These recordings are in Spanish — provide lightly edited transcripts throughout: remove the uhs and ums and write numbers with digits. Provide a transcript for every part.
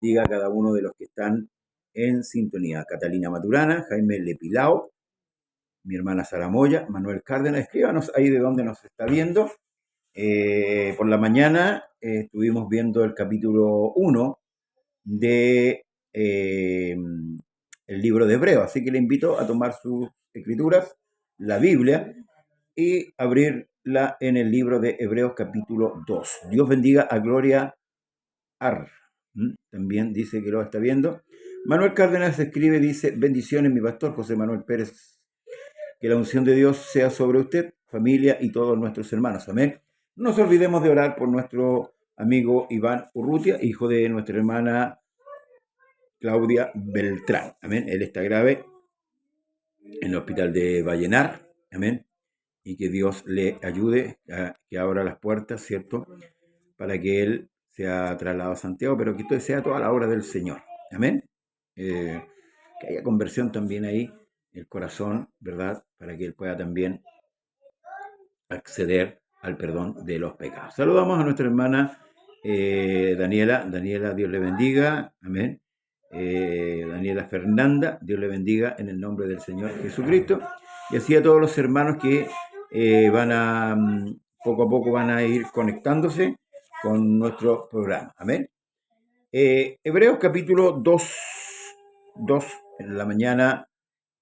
diga a cada uno de los que están en sintonía. Catalina Maturana, Jaime Lepilao, mi hermana Sara Moya, Manuel Cárdenas, escríbanos ahí de dónde nos está viendo. Por la mañana estuvimos viendo el capítulo 1 de el libro de Hebreo, así que le invito a tomar sus escrituras, la Biblia, y abrirla en el libro de Hebreos capítulo 2. Dios bendiga a Gloria Ar. También dice que lo está viendo. Manuel Cárdenas escribe, dice: bendiciones, mi pastor José Manuel Pérez. Que la unción de Dios sea sobre usted, familia y todos nuestros hermanos. Amén. No nos olvidemos de orar por nuestro amigo Iván Urrutia, hijo de nuestra hermana Claudia Beltrán. Amén. Él está grave en el hospital de Vallenar. Amén. Y que Dios le ayude a que abra las puertas, ¿cierto? Para que él sea trasladado a Santiago, pero que esto sea toda la obra del Señor. Amén. Que haya conversión también ahí, el corazón, ¿verdad? Para que él pueda también acceder al perdón de los pecados. Saludamos a nuestra hermana Daniela. Daniela, Dios le bendiga. Amén. Daniela Fernanda, Dios le bendiga en el nombre del Señor Jesucristo. Y así a todos los hermanos que van a, poco a poco van a ir conectándose con nuestro programa. Amén. Hebreos capítulo 2, en la mañana,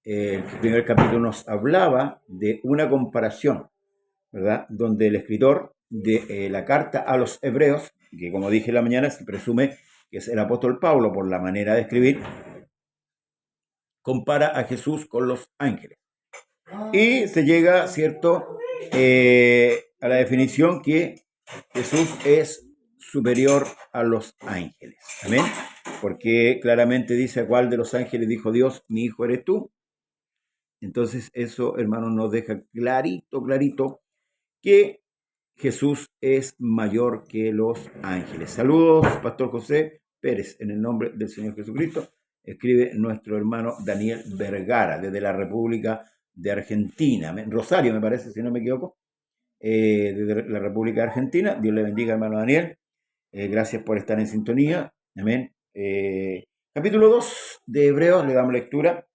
el primer capítulo nos hablaba de una comparación, ¿verdad? Donde el escritor de la carta a los hebreos, que como dije en la mañana, se presume que es el apóstol Pablo por la manera de escribir, compara a Jesús con los ángeles. Y se llega, ¿cierto?, a la definición que Jesús es superior a los ángeles. Amén. Porque claramente dice: ¿a cuál de los ángeles dijo Dios, mi hijo eres tú? Entonces eso, hermanos, nos deja clarito que Jesús es mayor que los ángeles. Saludos, Pastor José Pérez, en el nombre del Señor Jesucristo. Escribe nuestro hermano Daniel Vergara, desde la República de Argentina. Rosario, me parece, si no me equivoco. Desde la República de Argentina. Dios le bendiga, hermano Daniel. Gracias por estar en sintonía. Amén. Capítulo 2 de Hebreos, le damos lectura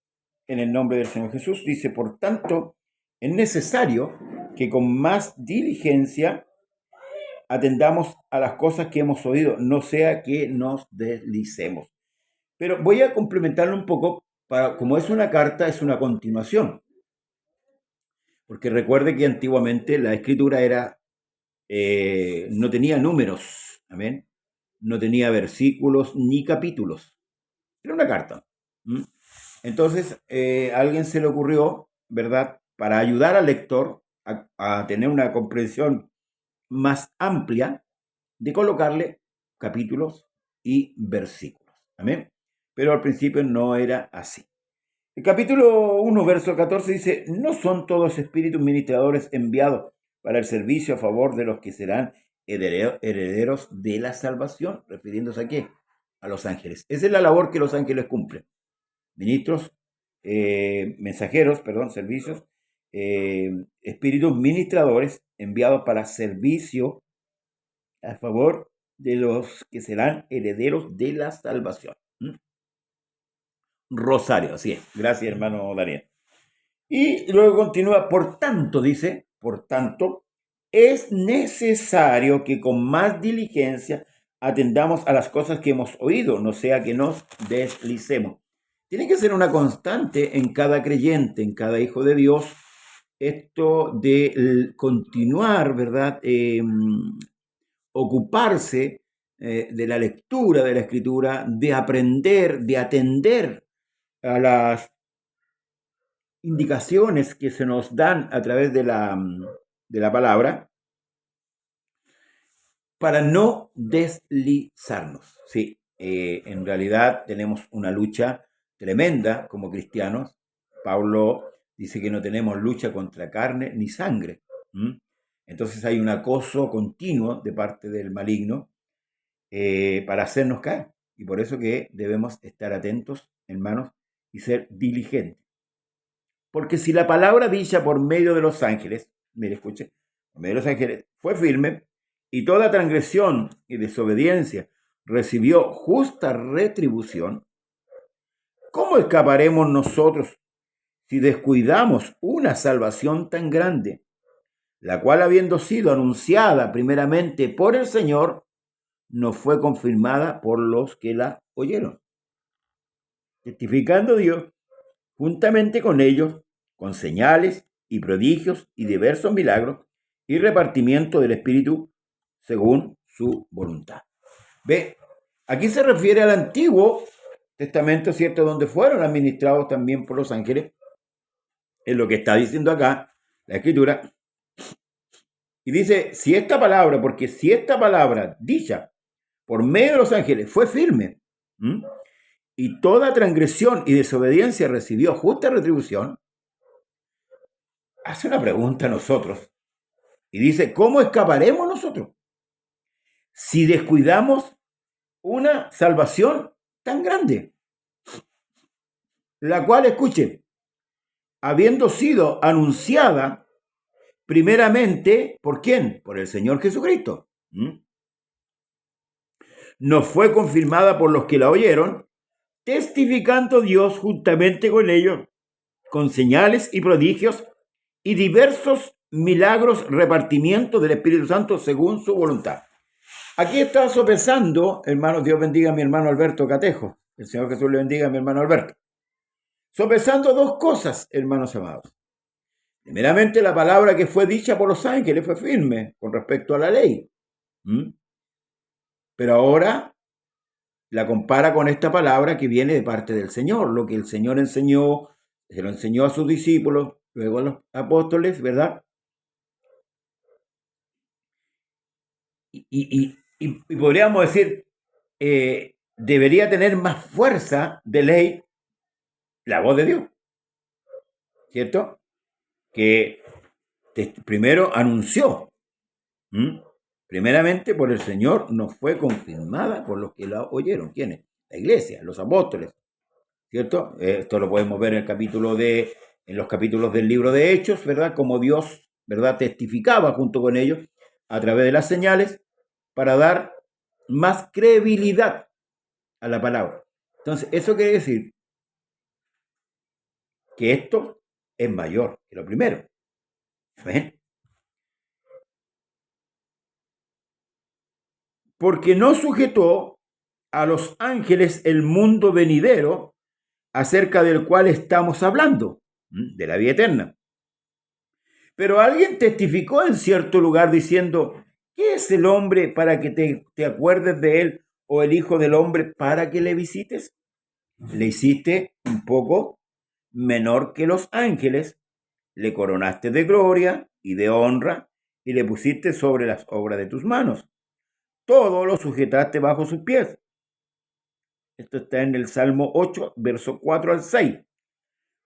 en el nombre del Señor Jesús. Dice: por tanto, es necesario que con más diligencia atendamos a las cosas que hemos oído, no sea que nos deslicemos. Pero voy a complementarlo un poco, como es una carta, es una continuación. Porque recuerde que antiguamente la escritura no tenía números, amén, no tenía versículos ni capítulos, era una carta. Entonces, a alguien se le ocurrió, ¿verdad?, para ayudar al lector a tener una comprensión más amplia, de colocarle capítulos y versículos. Amén. Pero al principio no era así. El capítulo 1, verso 14 dice: no son todos espíritus ministradores enviados para el servicio a favor de los que serán herederos de la salvación, refiriéndose a qué? A los ángeles. Esa es la labor que los ángeles cumplen. Ministros, servicios, espíritus ministradores enviados para servicio a favor de los que serán herederos de la salvación. Rosario, así es. Gracias, hermano Daniel. Y luego continúa: por tanto, dice, por tanto, es necesario que con más diligencia atendamos a las cosas que hemos oído, no sea que nos deslicemos. Tiene que ser una constante en cada creyente, en cada hijo de Dios, esto de continuar, ¿verdad?, ocuparse de la lectura de la Escritura, de aprender, de atender a las indicaciones que se nos dan a través de la palabra, para no deslizarnos. Sí, en realidad tenemos una lucha tremenda como cristianos. Pablo dice que no tenemos lucha contra carne ni sangre. Entonces hay un acoso continuo de parte del maligno para hacernos caer. Y por eso que debemos estar atentos, hermanos, y ser diligentes. Porque si la palabra dicha por medio de los ángeles, mire, escuche, por medio de los ángeles, fue firme, y toda transgresión y desobediencia recibió justa retribución, ¿cómo escaparemos nosotros si descuidamos una salvación tan grande, la cual, habiendo sido anunciada primeramente por el Señor, no fue confirmada por los que la oyeron? Testificando Dios juntamente con ellos, con señales y prodigios y diversos milagros y repartimiento del Espíritu según su voluntad. Ve, aquí se refiere al Antiguo Testamento, ¿cierto? Donde fueron administrados también por los ángeles. Es lo que está diciendo acá la Escritura. Y dice, si esta palabra dicha por medio de los ángeles fue firme, y toda transgresión y desobediencia recibió justa retribución, hace una pregunta a nosotros y dice, ¿cómo escaparemos nosotros si descuidamos una salvación tan grande? La cual, escuchen, habiendo sido anunciada primeramente, ¿por quién? Por el Señor Jesucristo. No fue confirmada por los que la oyeron, testificando Dios juntamente con ellos, con señales y prodigios y diversos milagros, repartimiento del Espíritu Santo según su voluntad. Aquí está sopesando, hermanos, Dios bendiga a mi hermano Alberto Catejo, el Señor Jesús le bendiga a mi hermano Alberto. Sopesando dos cosas, hermanos amados. Primeramente, la palabra que fue dicha por los ángeles fue firme con respecto a la ley. Pero ahora la compara con esta palabra que viene de parte del Señor, lo que el Señor enseñó, se lo enseñó a sus discípulos, luego a los apóstoles, ¿verdad? Y podríamos decir, debería tener más fuerza de ley la voz de Dios, ¿cierto? Que primero anunció, primeramente por el Señor, no fue confirmada por los que la oyeron. ¿Quiénes? La iglesia, los apóstoles, ¿cierto? Esto lo podemos ver en los capítulos del libro de Hechos, ¿verdad? Como Dios, ¿verdad? Testificaba junto con ellos a través de las señales para dar más credibilidad a la palabra. Entonces, eso quiere decir que esto es mayor que lo primero. ¿Ven? Porque no sujetó a los ángeles el mundo venidero acerca del cual estamos hablando, de la vida eterna. Pero alguien testificó en cierto lugar diciendo, ¿qué es el hombre para que te acuerdes de él, o el hijo del hombre para que le visites? Le hiciste un poco menor que los ángeles, le coronaste de gloria y de honra, y le pusiste sobre las obras de tus manos. Todo lo sujetaste bajo sus pies. Esto está en el Salmo 8, verso 4 al 6.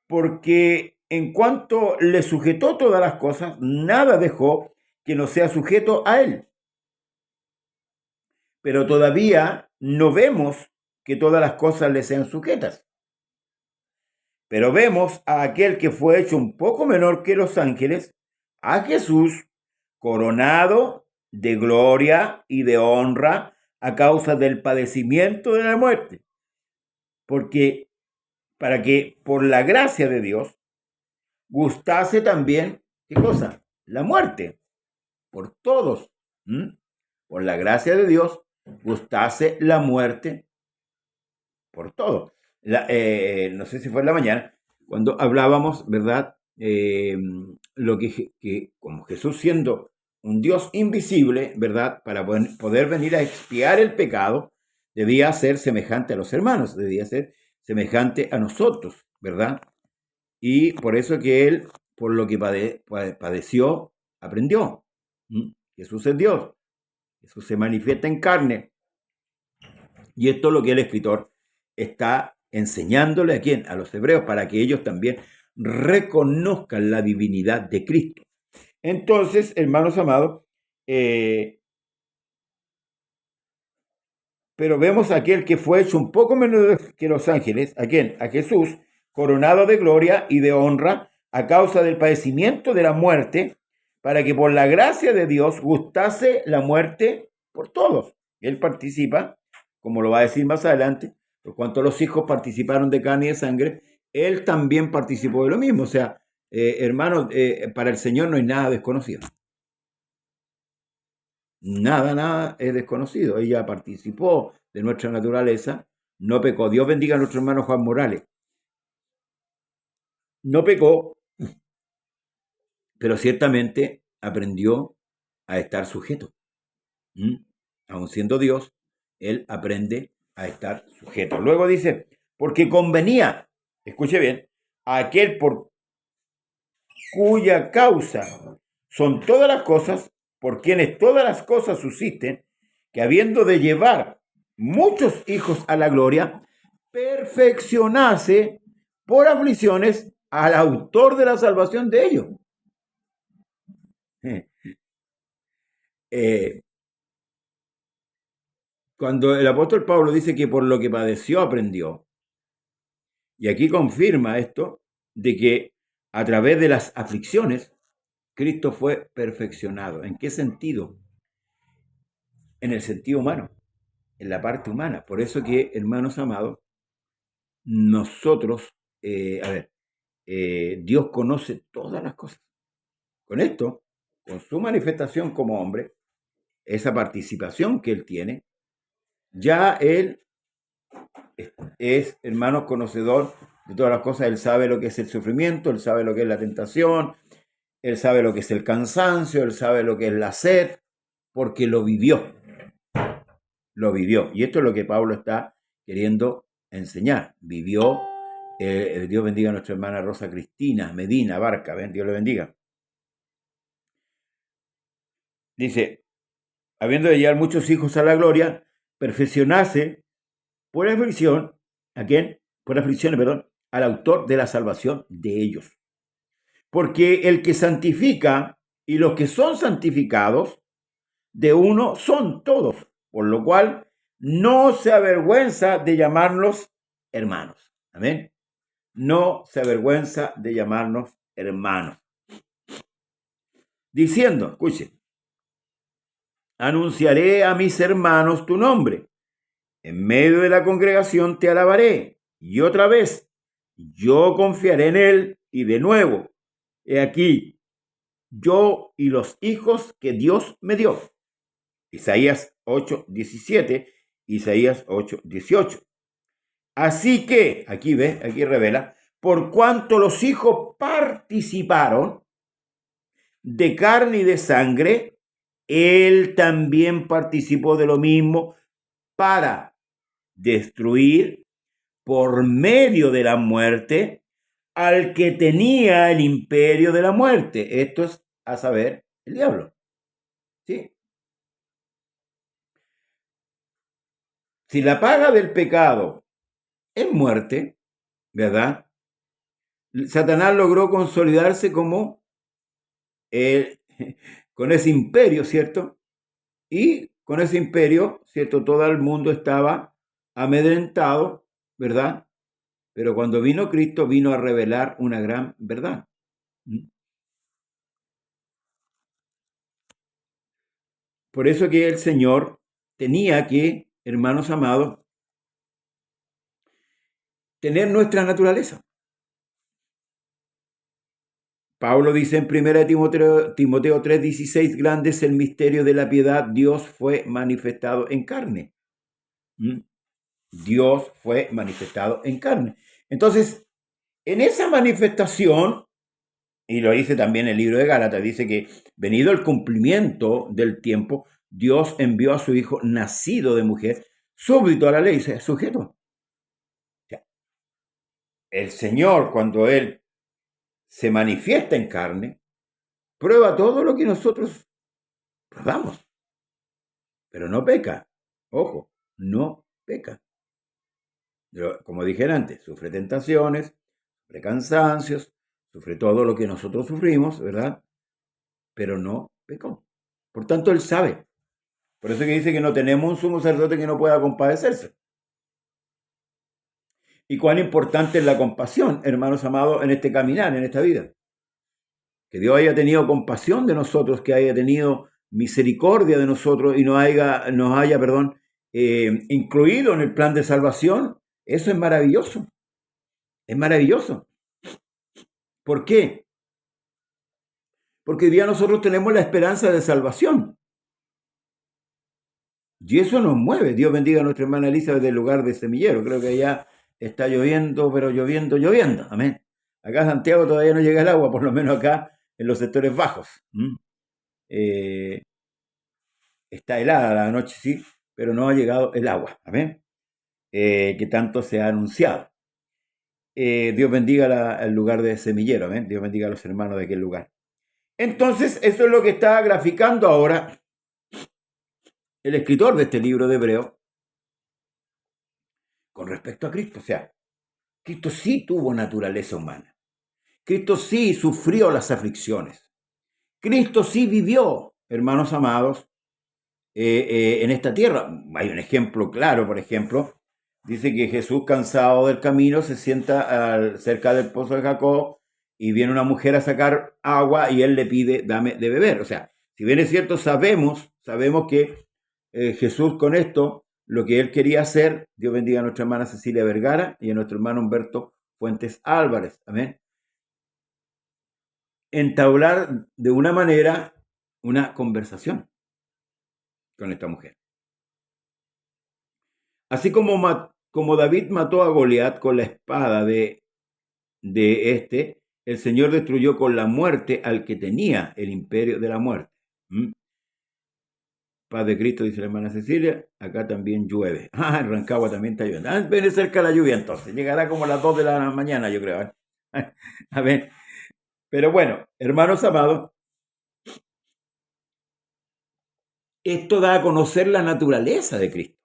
Porque en cuanto le sujetó todas las cosas, nada dejó que no sea sujeto a él. Pero todavía no vemos que todas las cosas le sean sujetas. Pero vemos a aquel que fue hecho un poco menor que los ángeles, a Jesús, coronado de gloria y de honra a causa del padecimiento de la muerte. Porque para que por la gracia de Dios gustase también, ¿qué cosa? La muerte, por todos. Por la gracia de Dios gustase la muerte por todos. No sé si fue en la mañana, cuando hablábamos, ¿verdad? Lo que como Jesús siendo un Dios invisible, ¿verdad? Para poder venir a expiar el pecado, debía ser semejante a los hermanos, debía ser semejante a nosotros, ¿verdad? Y por eso que él, por lo que padeció, aprendió. Jesús es Dios. Jesús se manifiesta en carne. Y esto es lo que el escritor está enseñándole a quién, a los hebreos, para que ellos también reconozcan la divinidad de Cristo. Entonces, hermanos amados, pero vemos a aquel que fue hecho un poco menos que los ángeles, ¿a quién? A Jesús, coronado de gloria y de honra a causa del padecimiento de la muerte, para que por la gracia de Dios gustase la muerte por todos. Él participa como lo va a decir más adelante, por cuanto los hijos participaron de carne y de sangre, él también participó de lo mismo. O sea, hermanos, para el Señor no hay nada desconocido. Nada es desconocido. Ella participó de nuestra naturaleza, no pecó. Dios bendiga a nuestro hermano Juan Morales. No pecó, pero ciertamente aprendió a estar sujeto. Aun siendo Dios, él aprende a estar sujeto. Luego dice, porque convenía, escuche bien, a aquel por cuya causa son todas las cosas, por quienes todas las cosas subsisten, que habiendo de llevar muchos hijos a la gloria, perfeccionase por aflicciones al autor de la salvación de ellos. Cuando el apóstol Pablo dice que por lo que padeció aprendió, y aquí confirma esto, de que a través de las aflicciones, Cristo fue perfeccionado. ¿En qué sentido? En el sentido humano, en la parte humana. Por eso que, hermanos amados, nosotros, Dios conoce todas las cosas. Con esto, con su manifestación como hombre, esa participación que él tiene, ya él es, hermano, conocedor de todas las cosas. Él sabe lo que es el sufrimiento, él sabe lo que es la tentación, él sabe lo que es el cansancio, él sabe lo que es la sed, porque lo vivió. Lo vivió. Y esto es lo que Pablo está queriendo enseñar. Vivió, Dios bendiga a nuestra hermana Rosa Cristina Medina Barca, ¿ven? Dios le bendiga. Dice, habiendo de llevar muchos hijos a la gloria, perfeccionase por aflicción, ¿a quién? Por aflicciones, perdón, al autor de la salvación de ellos. Porque el que santifica y los que son santificados, de uno son todos, por lo cual no se avergüenza de llamarlos hermanos. Amén. No se avergüenza de llamarnos hermanos. Diciendo, escuche, anunciaré a mis hermanos tu nombre. En medio de la congregación te alabaré. Y otra vez, yo confiaré en él. Y de nuevo, he aquí, yo y los hijos que Dios me dio. Isaías 8:17, Isaías 8:18. Así que, aquí ve, aquí revela, por cuanto los hijos participaron de carne y de sangre, él también participó de lo mismo para destruir por medio de la muerte al que tenía el imperio de la muerte. Esto es, a saber, el diablo. ¿Sí? Si la paga del pecado es muerte, ¿verdad? Satanás logró consolidarse como con ese imperio, ¿cierto? Y con ese imperio, ¿cierto? Todo el mundo estaba amedrentado, ¿verdad? Pero cuando vino Cristo, vino a revelar una gran verdad. Por eso que el Señor tenía que, hermanos amados, tener nuestra naturaleza. Pablo dice en 1 Timoteo 3:16, grande es el misterio de la piedad, Dios fue manifestado en carne. Dios fue manifestado en carne. Entonces, en esa manifestación, y lo dice también el libro de Gálatas, dice que venido el cumplimiento del tiempo, Dios envió a su Hijo nacido de mujer, súbdito a la ley, sujeto. El Señor, cuando Él se manifiesta en carne, prueba todo lo que nosotros probamos, pero no peca. Ojo, no peca. Como dije antes, sufre tentaciones, sufre cansancios, sufre todo lo que nosotros sufrimos, ¿verdad? Pero no pecó. Por tanto, Él sabe. Por eso que dice que no tenemos un sumo sacerdote que no pueda compadecerse. Y cuán importante es la compasión, hermanos amados, en este caminar, en esta vida. Que Dios haya tenido compasión de nosotros, que haya tenido misericordia de nosotros y nos haya incluido en el plan de salvación, eso es maravilloso. Es maravilloso. ¿Por qué? Porque hoy día nosotros tenemos la esperanza de salvación. Y eso nos mueve. Dios bendiga a nuestra hermana Elizabeth del lugar de Semillero. Creo que allá está lloviendo, pero lloviendo, lloviendo. Amén. Acá en Santiago todavía no llega el agua, por lo menos acá en los sectores bajos. Está helada la noche, sí, pero no ha llegado el agua. Amén. Que tanto se ha anunciado. Dios bendiga el lugar de Semillero. Amén. Dios bendiga a los hermanos de aquel lugar. Entonces, eso es lo que está graficando ahora el escritor de este libro de Hebreo con respecto a Cristo. O sea, Cristo sí tuvo naturaleza humana. Cristo sí sufrió las aflicciones. Cristo sí vivió, hermanos amados, en esta tierra. Hay un ejemplo claro, por ejemplo, dice que Jesús, cansado del camino, se sienta cerca del pozo de Jacob y viene una mujer a sacar agua y él le pide, dame de beber. O sea, si bien es cierto, sabemos que Jesús con esto, lo que él quería hacer, Dios bendiga a nuestra hermana Cecilia Vergara y a nuestro hermano Humberto Fuentes Álvarez, amén, entablar de una manera una conversación con esta mujer. Así como David mató a Goliat con la espada de el Señor destruyó con la muerte al que tenía el imperio de la muerte. Paz de Cristo, dice la hermana Cecilia, acá también llueve. En Rancagua también está lloviendo. Viene cerca la lluvia entonces, llegará como a las 2 de la mañana, yo creo. A ver. Pero bueno, hermanos amados, esto da a conocer la naturaleza de Cristo.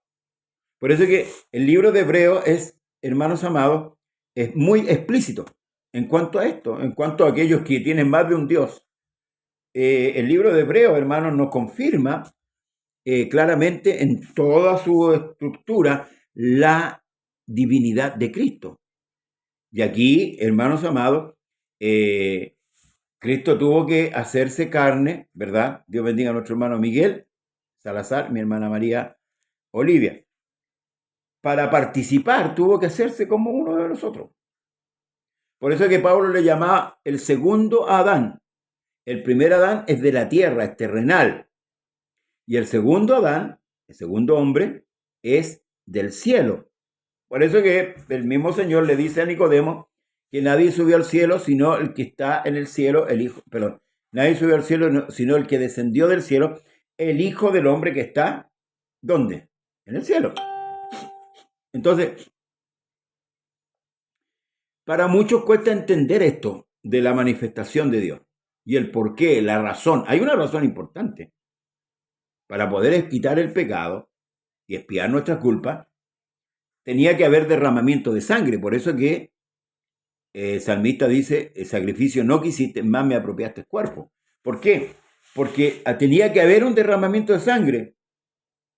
Por eso que el libro de Hebreo es, hermanos amados, es muy explícito en cuanto a esto, en cuanto a aquellos que tienen más de un Dios. El libro de Hebreo, hermanos, nos confirma claramente en toda su estructura la divinidad de Cristo. Y aquí, hermanos amados, Cristo tuvo que hacerse carne, ¿verdad? Dios bendiga a nuestro hermano Miguel Salazar, mi hermana María Olivia. Para participar tuvo que hacerse como uno de nosotros. Por eso es que Pablo le llamaba el segundo Adán. El primer Adán es de la tierra, es terrenal. Y el segundo Adán, el segundo hombre, es del cielo. Por eso que el mismo Señor le dice a Nicodemo que nadie subió al cielo sino el que está en el cielo, el Hijo, perdón, nadie subió al cielo sino el que descendió del cielo, el Hijo del hombre que está, ¿dónde? En el cielo. Entonces, para muchos cuesta entender esto de la manifestación de Dios y el por qué, la razón. Hay una razón importante. Para poder quitar el pecado y expiar nuestra culpa, tenía que haber derramamiento de sangre. Por eso que el salmista dice, el sacrificio no quisiste, más me apropiaste cuerpo. ¿Por qué? Porque tenía que haber un derramamiento de sangre.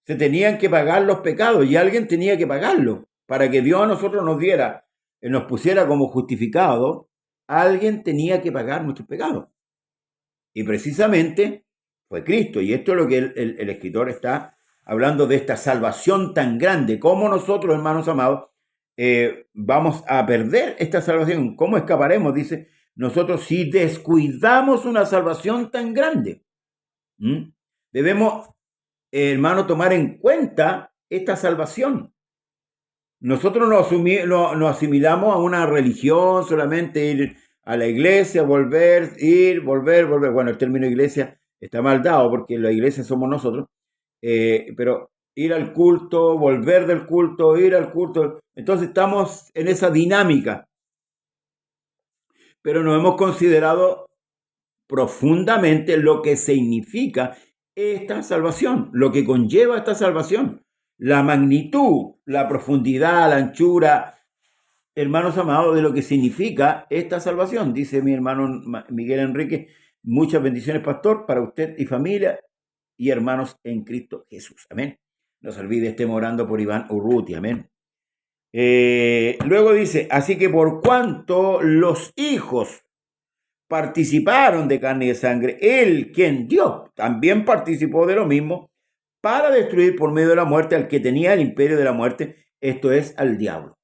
Se tenían que pagar los pecados y alguien tenía que pagarlo. Para que Dios a nosotros nos pusiera como justificados, alguien tenía que pagar nuestros pecados. Y precisamente fue Cristo. Y esto es lo que el escritor está hablando de esta salvación tan grande. ¿Cómo nosotros, hermanos amados, vamos a perder esta salvación? ¿Cómo escaparemos? Dice, nosotros si descuidamos una salvación tan grande. Debemos, hermano, tomar en cuenta esta salvación. Nosotros nos asimilamos a una religión, solamente ir a la iglesia, volver. Bueno, el término iglesia está mal dado porque la iglesia somos nosotros, pero ir al culto, volver del culto, ir al culto. Entonces estamos en esa dinámica. Pero no hemos considerado profundamente lo que significa esta salvación, lo que conlleva esta salvación, la magnitud, la profundidad, la anchura, hermanos amados, de lo que significa esta salvación. Dice mi hermano Miguel Enrique, muchas bendiciones, pastor, para usted y familia y hermanos en Cristo Jesús. Amén. No se olvide, estemos orando por Iván Urruti. Amén. Luego dice, así que por cuanto los hijos participaron de carne y de sangre, él, quien Dios, también participó de lo mismo, para destruir por medio de la muerte al que tenía el imperio de la muerte, esto es, al diablo.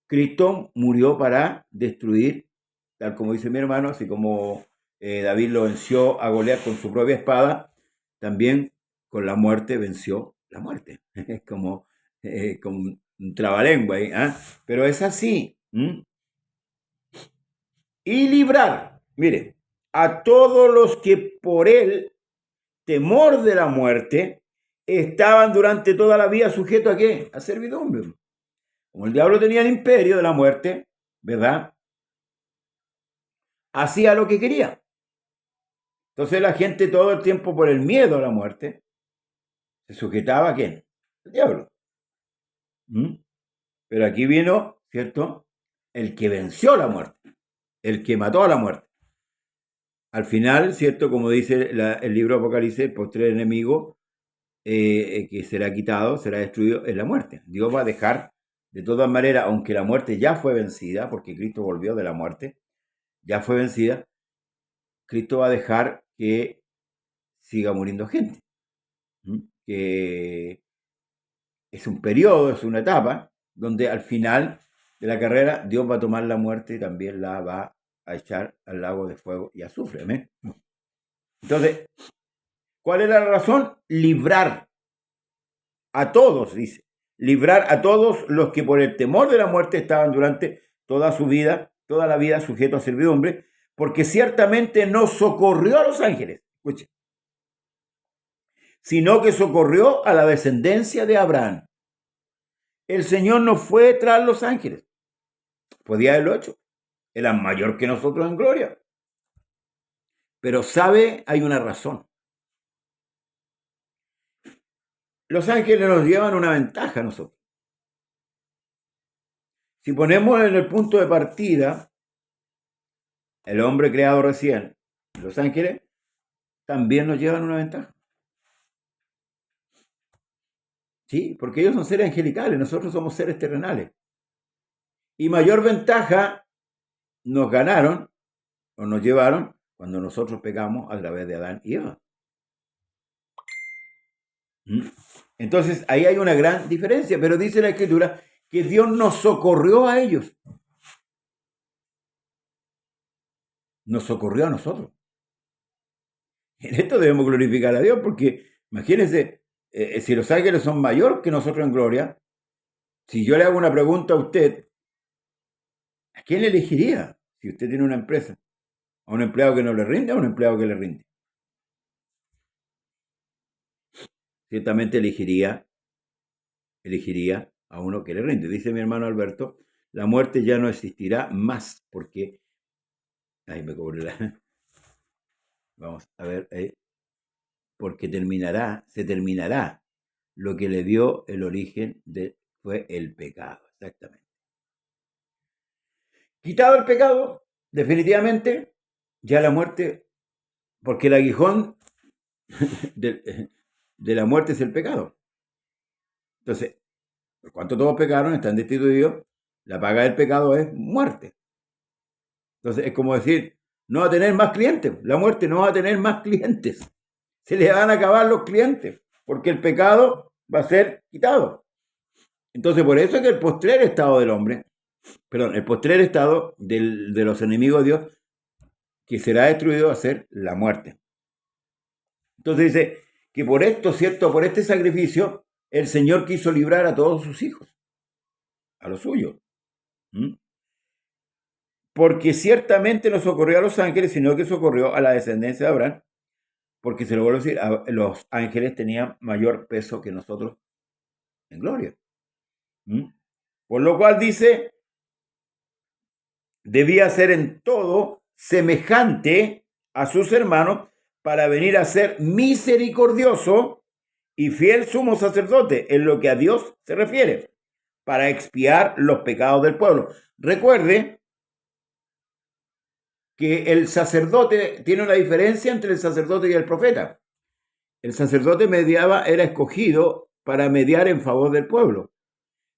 Cristo murió para destruir, tal como dice mi hermano, así como David lo venció a Goliat con su propia espada, también con la muerte venció la muerte. Es como un trabalengua ahí, ¿eh? Pero es así. Y librar, mire, a todos los que por el temor de la muerte estaban durante toda la vida sujetos ¿a qué? A servidumbre. Como el diablo tenía el imperio de la muerte, ¿verdad? Hacía lo que quería. Entonces la gente todo el tiempo por el miedo a la muerte se sujetaba ¿a quién? El diablo. Pero aquí vino, ¿cierto? El que venció la muerte, el que mató a la muerte. Al final, ¿cierto? Como dice el libro Apocalipsis, el postrer enemigo que será quitado, será destruido, es la muerte. Dios va a dejar, de todas maneras, aunque la muerte ya fue vencida, porque Cristo volvió de la muerte, ya fue vencida, Cristo va a dejar que siga muriendo gente. Que es un periodo, es una etapa, donde al final de la carrera Dios va a tomar la muerte y también la va a echar al lago de fuego y azufre. ¿Amén? Entonces, ¿cuál es la razón? Librar a todos, dice. Librar a todos los que por el temor de la muerte estaban durante toda su vida, toda la vida sujetos a servidumbre, porque ciertamente no socorrió a los ángeles, escuchen, sino que socorrió a la descendencia de Abraham. El Señor no fue tras los ángeles. Podía haberlo hecho. Era mayor que nosotros en gloria. Pero sabe, hay una razón. Los ángeles nos llevan una ventaja a nosotros. Si ponemos en el punto de partida el hombre creado recién, los ángeles también nos llevan una ventaja. ¿Sí? Porque ellos son seres angelicales, nosotros somos seres terrenales. Y mayor ventaja nos ganaron o nos llevaron cuando nosotros pecamos a través de Adán y Eva. Entonces ahí hay una gran diferencia, pero dice la Escritura que Dios nos socorrió a ellos. Nos socorrió a nosotros. En esto debemos glorificar a Dios porque imagínense, si los ángeles son mayores que nosotros en gloria, si yo le hago una pregunta a usted, ¿a quién le elegiría si usted tiene una empresa? ¿A un empleado que no le rinde o a un empleado que le rinde? Ciertamente elegiría a uno que le rinde. Dice mi hermano Alberto, la muerte ya no existirá más porque... Ahí me cobré la... Vamos a ver, porque se terminará lo que le dio el origen fue el pecado, exactamente. Quitado el pecado, definitivamente, ya la muerte, porque el aguijón de la muerte es el pecado. Entonces, por cuanto todos pecaron, están destituidos, la paga del pecado es muerte. Entonces, es como decir, no va a tener más clientes, la muerte no va a tener más clientes. Se le van a acabar los clientes, porque el pecado va a ser quitado. Entonces, por eso es que el postrer estado del hombre, el postrer estado de los enemigos de Dios, que será destruido, va a ser la muerte. Entonces dice que por esto, ¿cierto? Por este sacrificio, el Señor quiso librar a todos sus hijos, a los suyos. Porque ciertamente no socorrió a los ángeles, sino que socorrió a la descendencia de Abraham, porque se lo vuelvo a decir, los ángeles tenían mayor peso que nosotros en gloria. Por lo cual dice, debía ser en todo semejante a sus hermanos para venir a ser misericordioso y fiel sumo sacerdote en lo que a Dios se refiere, para expiar los pecados del pueblo. Recuerde que el sacerdote tiene una diferencia entre el sacerdote y el profeta. El sacerdote era escogido para mediar en favor del pueblo,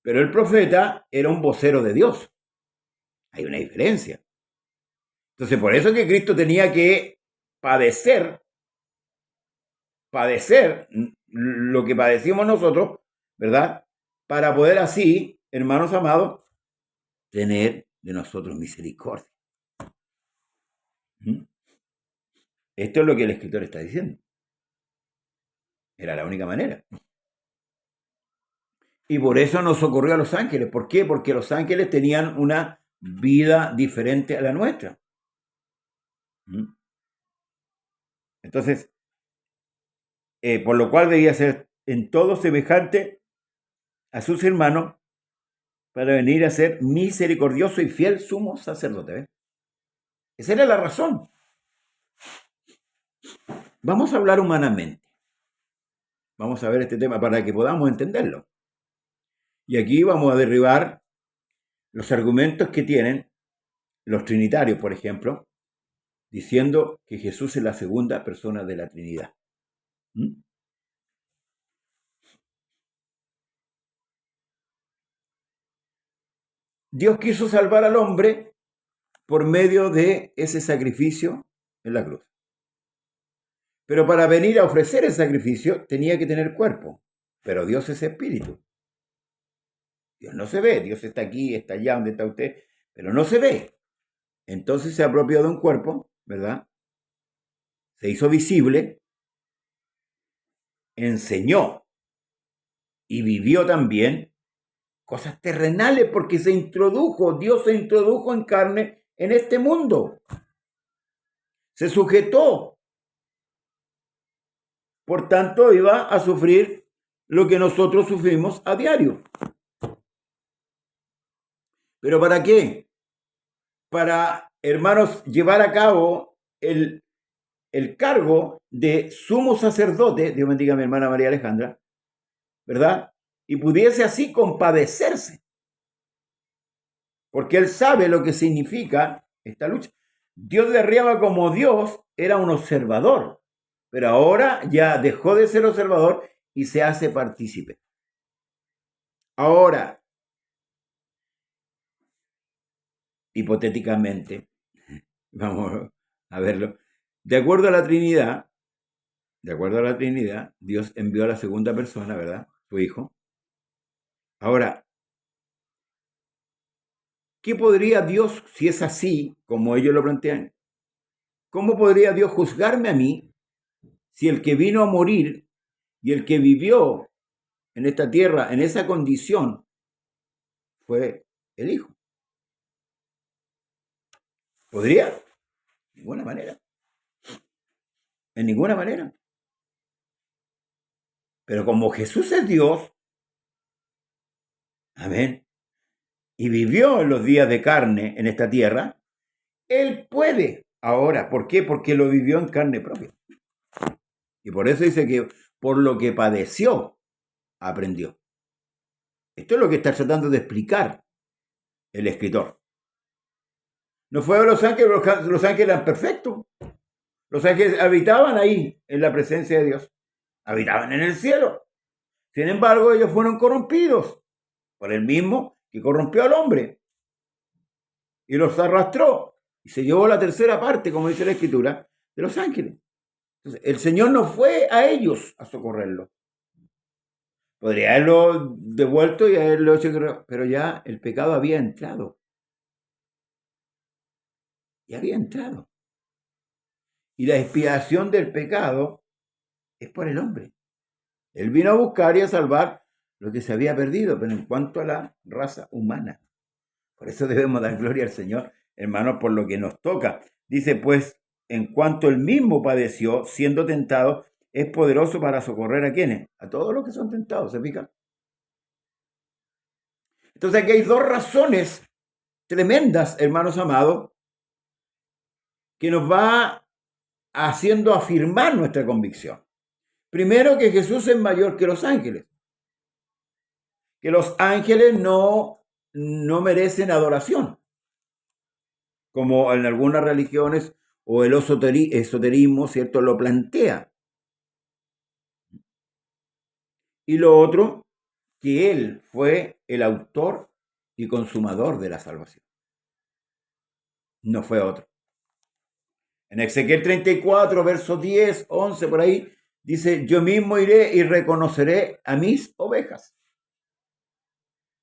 pero el profeta era un vocero de Dios. Hay una diferencia. Entonces, por eso es que Cristo tenía que padecer lo que padecimos nosotros, ¿verdad? Para poder así, hermanos amados, tener de nosotros misericordia. ¿Mm? Esto es lo que el escritor está diciendo. Era la única manera. Y por eso nos socorrió a los ángeles. ¿Por qué? Porque los ángeles tenían una vida diferente a la nuestra. ¿Mm? Entonces, por lo cual debía ser en todo semejante a sus hermanos para venir a ser misericordioso y fiel sumo sacerdote. ¿Ves? Esa era la razón. Vamos a hablar humanamente. Vamos a ver este tema para que podamos entenderlo. Y aquí vamos a derribar los argumentos que tienen los trinitarios, por ejemplo, diciendo que Jesús es la segunda persona de la Trinidad. ¿Mm? Dios quiso salvar al hombre por medio de ese sacrificio en la cruz. Pero para venir a ofrecer el sacrificio tenía que tener cuerpo. Pero Dios es espíritu. Dios no se ve. Dios está aquí, está allá donde está usted, pero no se ve. Entonces se apropió de un cuerpo, ¿verdad? Se hizo visible, enseñó y vivió también cosas terrenales porque Dios se introdujo en carne en este mundo. Se sujetó. Por tanto, iba a sufrir lo que nosotros sufrimos a diario. ¿Pero para qué? Para, hermanos, llevar a cabo el cargo de sumo sacerdote, Dios bendiga a mi hermana María Alejandra, ¿verdad? Y pudiese así compadecerse. Porque él sabe lo que significa esta lucha. Dios de arriba como Dios era un observador, pero ahora ya dejó de ser observador y se hace partícipe. Ahora, hipotéticamente, vamos a verlo, de acuerdo a la Trinidad, Dios envió a la segunda persona, ¿verdad? Su Hijo. Ahora, ¿qué podría Dios, si es así, como ellos lo plantean? ¿Cómo podría Dios juzgarme a mí si el que vino a morir y el que vivió en esta tierra en esa condición fue el Hijo? ¿Podría? De ninguna manera. En ninguna manera. Pero como Jesús es Dios, amén, y vivió en los días de carne en esta tierra, Él puede ahora. ¿Por qué? Porque lo vivió en carne propia. Y por eso dice que por lo que padeció, aprendió. Esto es lo que está tratando de explicar el escritor. No fue a los ángeles, los ángeles eran perfectos. Los ángeles habitaban ahí, en la presencia de Dios. Habitaban en el cielo. Sin embargo, ellos fueron corrompidos por el mismo que corrompió al hombre. Y los arrastró. Y se llevó la tercera parte, como dice la Escritura, de los ángeles. Entonces, el Señor no fue a ellos a socorrerlos. Podría haberlo devuelto y haberlo hecho, pero ya el pecado había entrado. Y había entrado. Y la expiación del pecado es por el hombre. Él vino a buscar y a salvar lo que se había perdido, pero en cuanto a la raza humana. Por eso debemos dar gloria al Señor, hermanos, por lo que nos toca. Dice, pues, en cuanto él mismo padeció, siendo tentado, es poderoso para socorrer a quienes, a todos los que son tentados, ¿se fijan? Entonces aquí hay dos razones tremendas, hermanos amados, que nos va haciendo afirmar nuestra convicción. Primero, que Jesús es mayor que los ángeles. Que los ángeles no merecen adoración, como en algunas religiones o el esoterismo, ¿cierto?, lo plantea. Y lo otro, que Él fue el autor y consumador de la salvación. No fue otro. En Ezequiel 34, versos 10, 11, por ahí, dice, yo mismo iré y reconoceré a mis ovejas.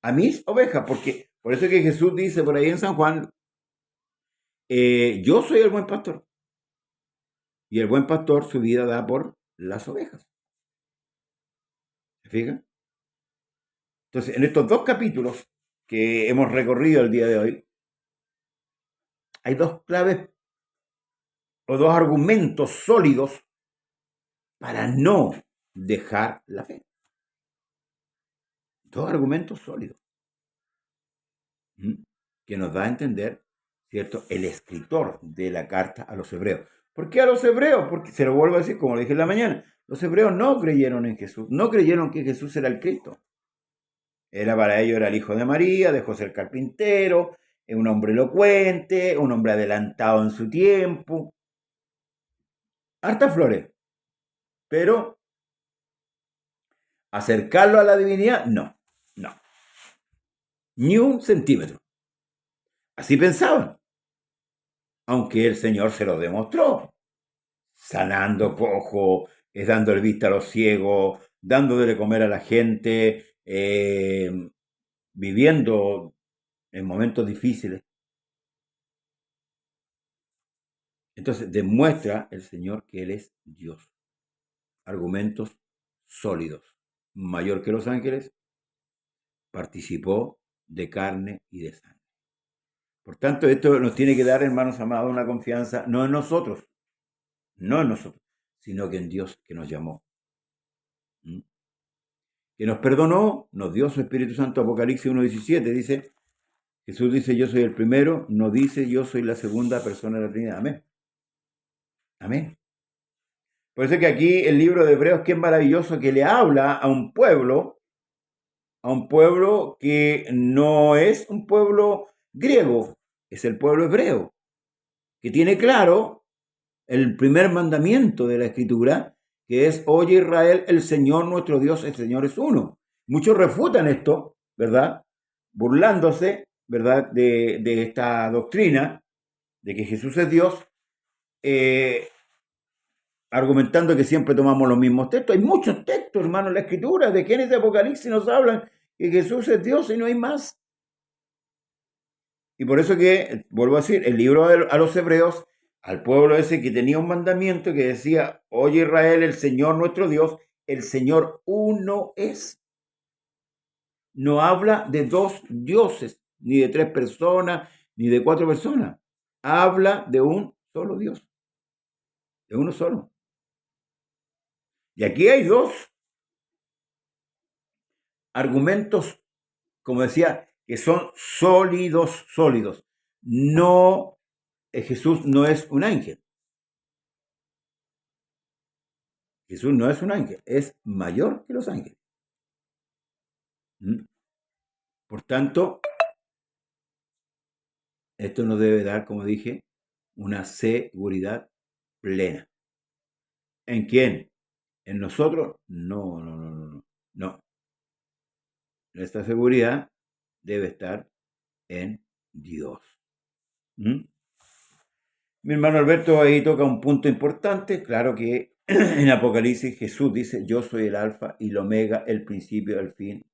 A mis ovejas, porque por eso es que Jesús dice por ahí en San Juan, yo soy el buen pastor. Y el buen pastor su vida da por las ovejas. ¿Se fijan? Entonces, en estos dos capítulos que hemos recorrido el día de hoy, hay dos claves o dos argumentos sólidos para no dejar la fe. Dos argumentos sólidos. Que nos da a entender, ¿cierto?, el escritor de la carta a los hebreos. ¿Por qué a los hebreos? Porque, se lo vuelvo a decir, como lo dije en la mañana, los hebreos no creyeron en Jesús, no creyeron que Jesús era el Cristo. Para ellos era el hijo de María, de José el carpintero, un hombre elocuente, un hombre adelantado en su tiempo. Hartas flores. Pero acercarlo a la divinidad, no. Ni un centímetro. Así pensaban. Aunque el Señor se lo demostró. Sanando cojo, dando el vista a los ciegos, dándole de comer a la gente, viviendo en momentos difíciles. Entonces demuestra el Señor que Él es Dios. Argumentos sólidos. Mayor que los ángeles, participó de carne y de sangre. Por tanto, esto nos tiene que dar, hermanos amados, una confianza, no en nosotros, sino que en Dios que nos llamó. Que nos perdonó, nos dio su Espíritu Santo. Apocalipsis 1:17 dice, Jesús dice, yo soy el primero, no dice, yo soy la segunda persona de la Trinidad. Amén. Amén. Por eso que aquí el libro de Hebreos, que es maravilloso, que le habla a un pueblo que no es un pueblo griego, es el pueblo hebreo, que tiene claro el primer mandamiento de la Escritura, que es, oye Israel, el Señor nuestro Dios, el Señor es uno. Muchos refutan esto, ¿verdad? Burlándose, ¿verdad? De esta doctrina de que Jesús es Dios, argumentando que siempre tomamos los mismos textos. Hay muchos textos, hermano, en la Escritura, de Génesis de Apocalipsis nos hablan que Jesús es Dios y no hay más. Y por eso que, vuelvo a decir, el libro a los hebreos, al pueblo ese que tenía un mandamiento que decía, oye Israel, el Señor nuestro Dios, el Señor uno es. No habla de dos dioses, ni de tres personas, ni de cuatro personas. Habla de un solo Dios, de uno solo. Y aquí hay dos argumentos, como decía, que son sólidos. No, Jesús no es un ángel. Jesús no es un ángel, es mayor que los ángeles. Por tanto, esto nos debe dar, como dije, una seguridad plena. ¿En quién? ¿En nosotros? No. Nuestra seguridad debe estar en Dios. Mi hermano Alberto ahí toca un punto importante. Claro que en Apocalipsis Jesús dice, yo soy el alfa y el omega, el principio y el fin.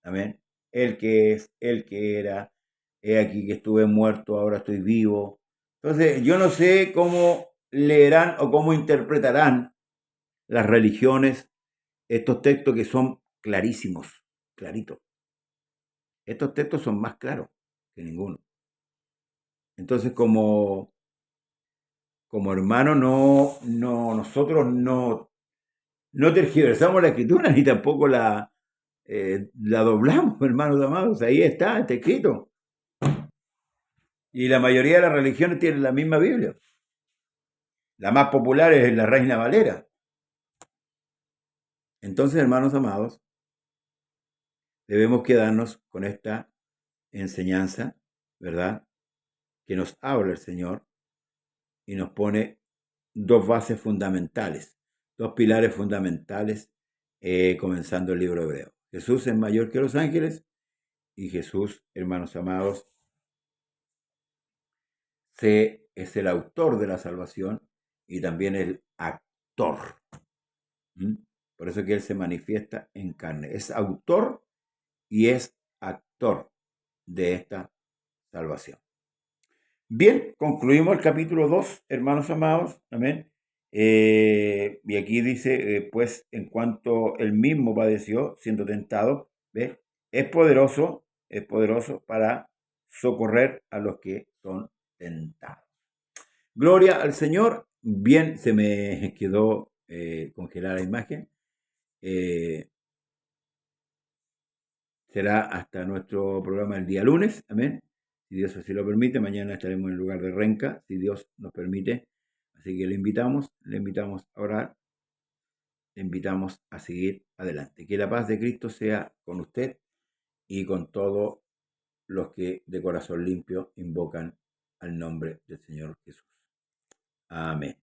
Amén. El que es, el que era, he aquí que estuve muerto, ahora estoy vivo. Entonces, yo no sé cómo leerán o cómo interpretarán las religiones estos textos que son clarísimos, claritos. Estos textos son más claros que ninguno. Entonces, como hermano, nosotros no tergiversamos la escritura ni tampoco la doblamos, hermanos amados. Ahí está escrito. Y la mayoría de las religiones tienen la misma Biblia. La más popular es la Reina Valera. Entonces, hermanos amados, debemos quedarnos con esta enseñanza, ¿verdad? Que nos habla el Señor y nos pone dos bases fundamentales, dos pilares fundamentales, comenzando el libro hebreo. Jesús es mayor que los ángeles y Jesús, hermanos amados, se es el autor de la salvación y también el actor. Por eso que Él se manifiesta en carne. Es autor y es actor de esta salvación. Bien, concluimos el capítulo 2, hermanos amados. Amén. Y aquí dice, pues en cuanto Él mismo padeció siendo tentado, ¿ves? Es poderoso para socorrer a los que son tentados. Gloria al Señor. Bien, se me quedó congelada la imagen. Será hasta nuestro programa el día lunes. Amén. Si Dios así lo permite, mañana estaremos en el lugar de Renca, si Dios nos permite. Así que le invitamos a orar, le invitamos a seguir adelante. Que la paz de Cristo sea con usted y con todos los que de corazón limpio invocan al nombre del Señor Jesús. Amén.